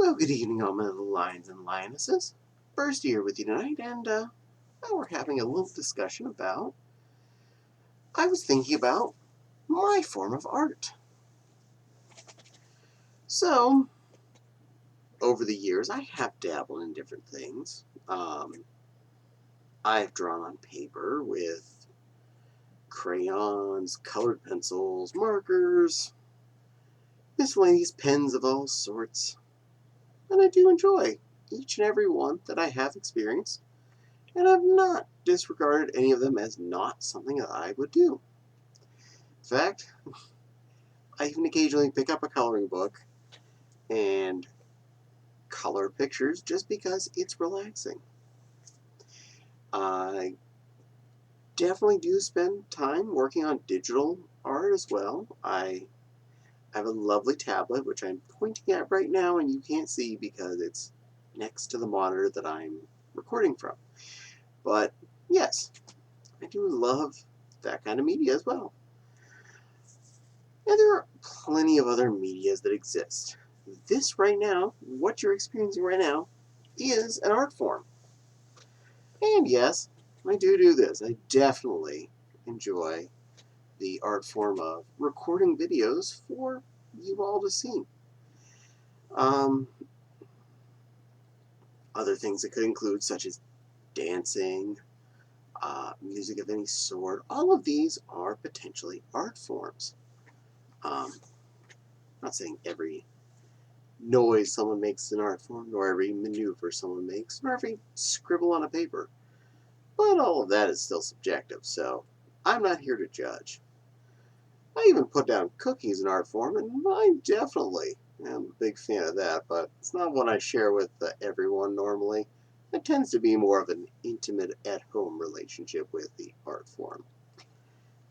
Well, good evening, all my little lions and lionesses. Bursty here with you tonight, and now we're having a little discussion about. I was thinking about my form of art. So, over the years, I have dabbled in different things. I've drawn on paper with crayons, colored pencils, markers, miscellaneous pens of all sorts, and I do enjoy each and every one that I have experienced. And I've not disregarded any of them as not something that I would do. In fact, I even occasionally pick up a coloring book and color pictures just because it's relaxing. I definitely do spend time working on digital art as well. I have a lovely tablet, which I'm pointing at right now, and you can't see because it's next to the monitor that I'm recording from. But yes, I do love that kind of media as well. And there are plenty of other medias that exist. This right now, what you're experiencing right now, is an art form. And yes, I do this. I definitely enjoy the art form of recording videos for you all to see. Other things that could include, such as dancing, music of any sort, all of these are potentially art forms. I'm not saying every noise someone makes is an art form, nor every maneuver someone makes, nor every scribble on a paper. But all of that is still subjective, so I'm not here to judge. I even put down cooking as an art form, and I definitely am a big fan of that, but it's not one I share with everyone normally. It tends to be more of an intimate, at-home relationship with the art form.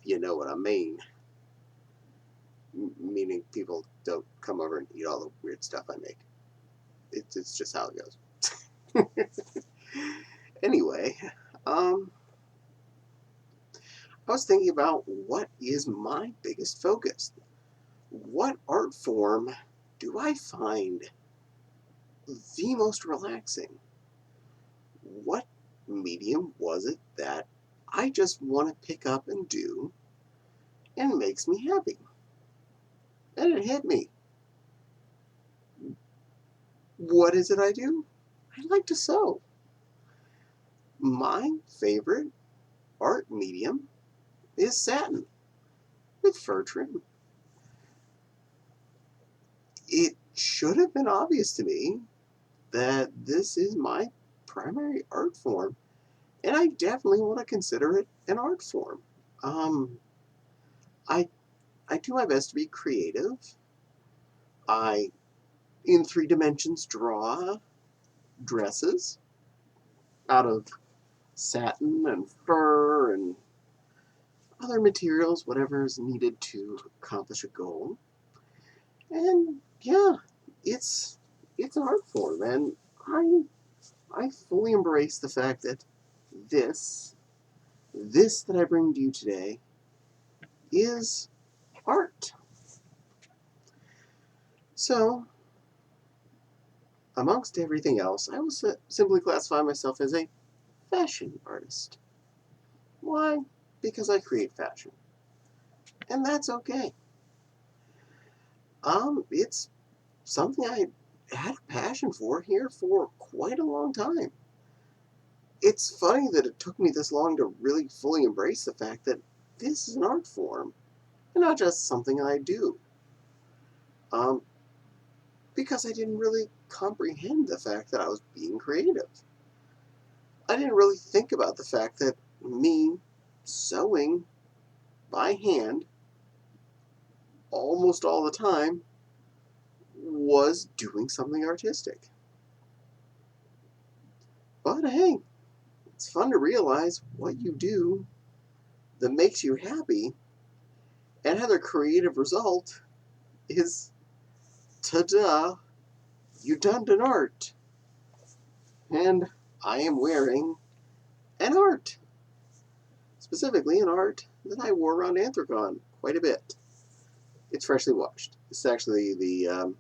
If you know what I mean. Meaning people don't come over and eat all the weird stuff I make. It's just how it goes. Anyway, I was thinking about what is my biggest focus. What art form do I find the most relaxing? What medium was it that I just want to pick up and do and makes me happy? And it hit me. What is it I do? I like to sew. My favorite art medium is satin with fur trim. It should have been obvious to me that this is my primary art form, and I definitely want to consider it an art form. Um, I I do my best to be creative. I, in 3 dimensions, draw dresses out of satin and fur and other materials, whatever is needed to accomplish a goal. And yeah, it's an art form, and I fully embrace the fact that this that I bring to you today is art. So, amongst everything else, I will simply classify myself as a fashion artist. Why? Because I create fashion. And that's okay. It's something I had a passion for here for quite a long time. It's funny that it took me this long to really fully embrace the fact that this is an art form and not just something I do. Um, because I didn't really comprehend the fact that I was being creative. I didn't really think about the fact that me sewing by hand almost all the time was doing something artistic. But hey, it's fun to realize what you do that makes you happy and how the creative result is, ta-da, you done an art. And I am wearing an art. Specifically an art that I wore around Anthrocon quite a bit. It's freshly washed. This is actually the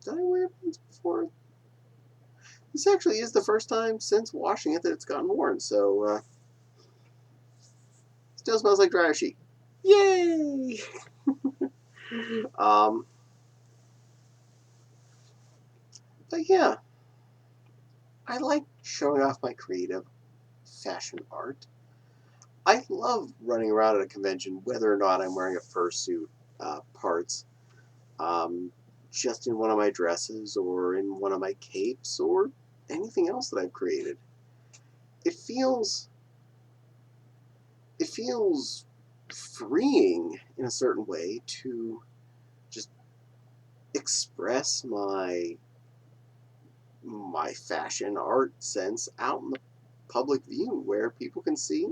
Did I wear it once before? This actually is the first time since washing it that it's gotten worn, so still smells like dryer sheet. Yay! um, but yeah, I like showing off my creative fashion art. I love running around at a convention, whether or not I'm wearing a fursuit, parts, um, just in one of my dresses or in one of my capes or anything else that I've created. It feels it feels freeing in a certain way to just express my fashion art sense out in the public view where people can see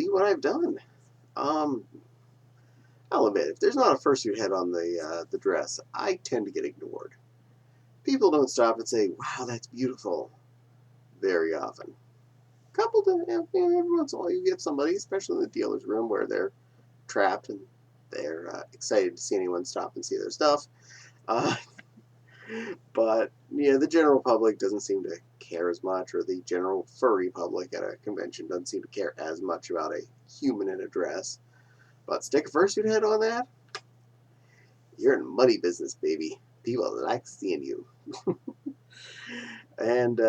what I've done. Um, I'll admit, if there's not a fursuit head on the dress, I tend to get ignored. People don't stop and say, "Wow, that's beautiful," very often. Couple to every once in a while you get somebody, especially in the dealer's room where they're trapped and they're excited to see anyone stop and see their stuff. Uh, but yeah, the general public doesn't seem to care as much, or the general furry public at a convention doesn't seem to care as much about a human in a dress. But stick a fursuit head on that, you're in money business, baby. People like seeing you. And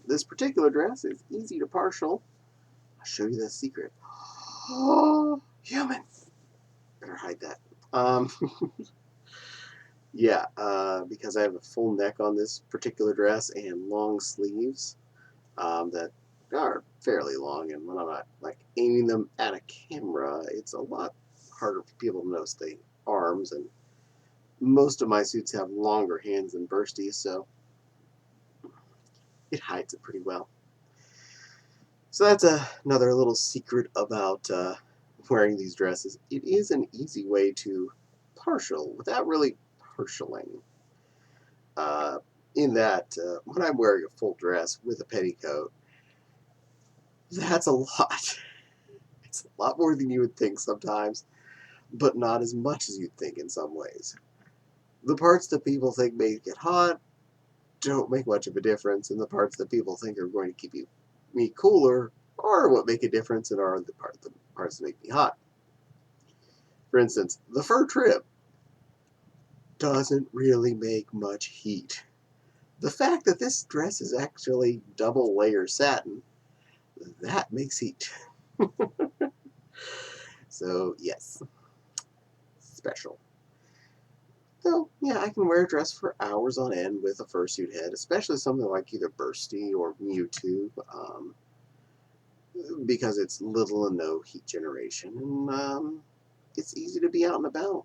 this particular dress is easy to partial. I'll show you the secret. Oh, human. Better hide that. Um, yeah, because I have a full neck on this particular dress and long sleeves that are fairly long, and when I'm not like aiming them at a camera, it's a lot harder for people to notice the arms. And most of my suits have longer hands than Bursty, so it hides it pretty well. So that's another little secret about wearing these dresses. It is an easy way to partial without really partialing. Uh, in that, when I'm wearing a full dress with a petticoat, that's a lot. It's a lot more than you would think sometimes, but not as much as you'd think in some ways. The parts that people think make it hot don't make much of a difference, and the parts that people think are going to keep me cooler are what make a difference and are the parts that make me hot. For instance, the fur trim doesn't really make much heat. The fact that this dress is actually double layer satin, that makes heat. So, yes, special. So, yeah, I can wear a dress for hours on end with a fursuit head, especially something like either Bursty or Mewtwo, because it's little and no heat generation, and it's easy to be out and about.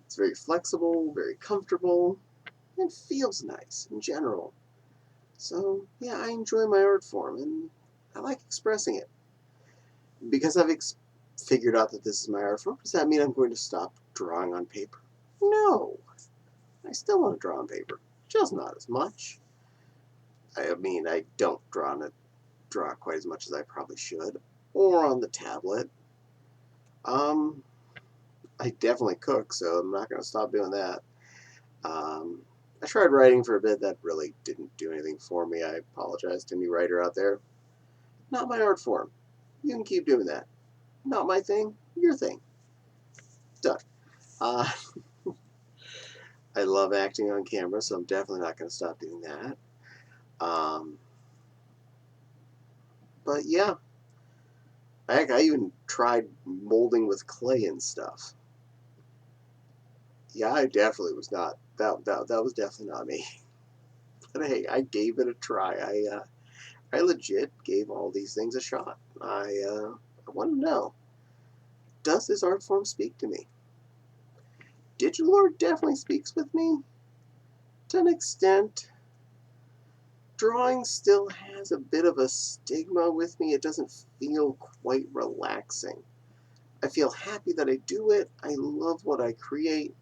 It's very flexible, very comfortable, and feels nice in general. So, yeah, I enjoy my art form, and I like expressing it. Because I've figured out that this is my art form, does that mean I'm going to stop drawing on paper? No. I still want to draw on paper, just not as much. I mean, I don't draw quite as much as I probably should, or on the tablet. Um, I definitely cook, so I'm not going to stop doing that. I tried writing for a bit. That really didn't do anything for me. I apologize to any writer out there. Not my art form. You can keep doing that. Not my thing. Your thing. Done. Uh, I love acting on camera, so I'm definitely not going to stop doing that. Um, but yeah, heck, I even tried molding with clay and stuff. Yeah, I definitely was not. That was definitely not me. But hey, I gave it a try. I legit gave all these things a shot. I want to know, does this art form speak to me? Digital art definitely speaks with me to an extent. Drawing still has a bit of a stigma with me. It doesn't feel quite relaxing. I feel happy that I do it. I love what I create,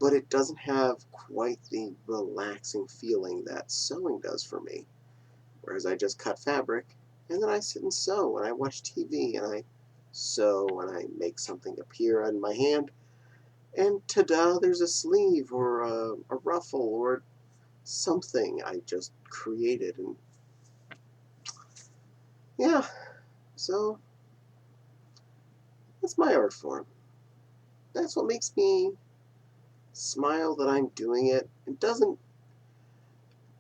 but it doesn't have quite the relaxing feeling that sewing does for me. Whereas I just cut fabric, and then I sit and sew, and I watch TV, and I sew, and I make something appear on my hand. And ta-da, there's a sleeve or a ruffle or something I just created. And yeah, so that's my art form. That's what makes me smile that I'm doing it.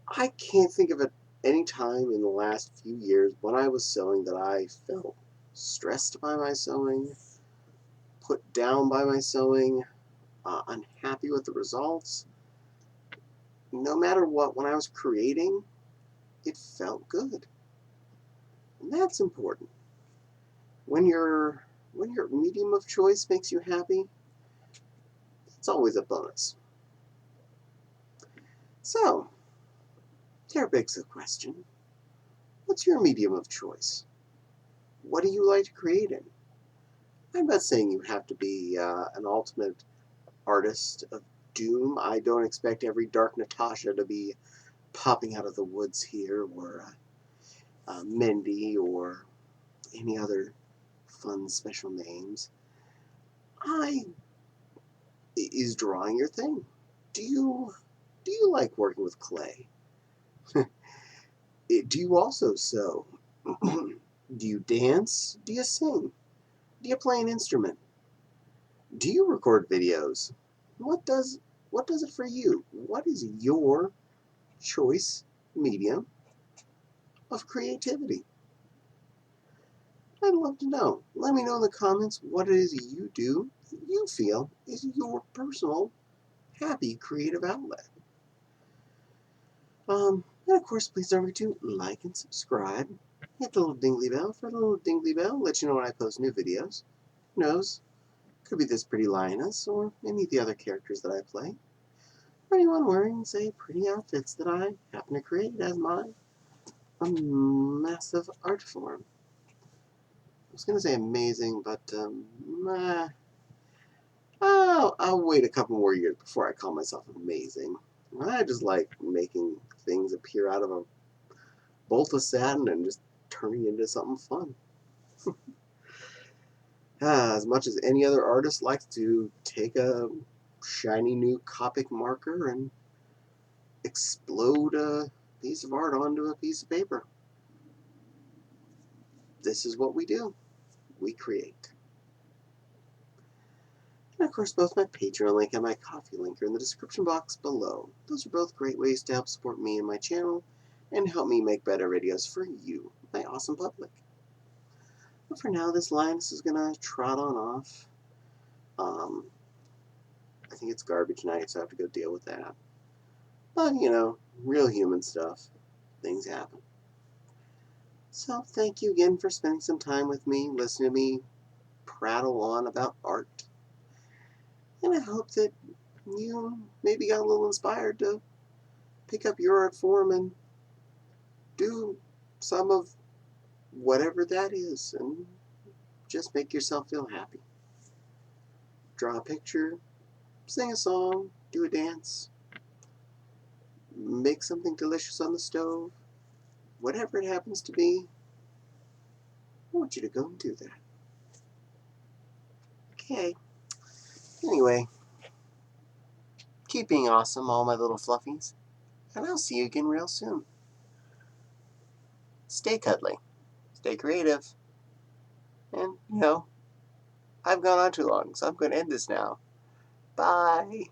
I can't think of any time in the last few years when I was sewing that I felt stressed by my sewing, put down by my sewing, unhappy with the results. No matter what, when I was creating, it felt good. And that's important. When your medium of choice makes you happy, it's always a bonus. So, there begs the question, what's your medium of choice? What do you like to create in? I'm not saying you have to be an ultimate artist of doom. I don't expect every Dark Natasha to be popping out of the woods here, or Mendy, or any other fun special names. I Is drawing your thing? Do you like working with clay? Do you also sew? Do you dance? Do you sing? Do you play an instrument? Do you record videos? What does what does it for you? What is your choice medium of creativity? I'd love to know. Let me know in the comments what it is you do that you feel is your personal happy creative outlet. And of course, please don't forget to like and subscribe. Hit the little dingly bell for the little dingly bell. Let you know when I post new videos. Who knows? Could be this pretty lioness or any of the other characters that I play. Or anyone wearing, say, pretty outfits that I happen to create as my massive art form. I was going to say amazing, but I'll wait a couple more years before I call myself amazing. I just like making things appear out of a bolt of satin and just turning into something fun. As much as any other artist likes to take a shiny new Copic marker and explode a piece of art onto a piece of paper. This is what we do. We create. And of course, both my Patreon link and my Ko-fi link are in the description box below. Those are both great ways to help support me and my channel and help me make better videos for you, my awesome public. But for now, this lioness is going to trot on off. I think it's garbage night, so I have to go deal with that. But, real human stuff. Things happen. So, thank you again for spending some time with me, listening to me prattle on about art. And I hope that you maybe got a little inspired to pick up your art form and do some of whatever that is and just make yourself feel happy. Draw a picture, sing a song, do a dance, make something delicious on the stove, whatever it happens to be. I want you to go and do that. Okay. Anyway, keep being awesome, all my little fluffies, and I'll see you again real soon. Stay cuddly, stay creative, and, I've gone on too long, so I'm going to end this now. Bye.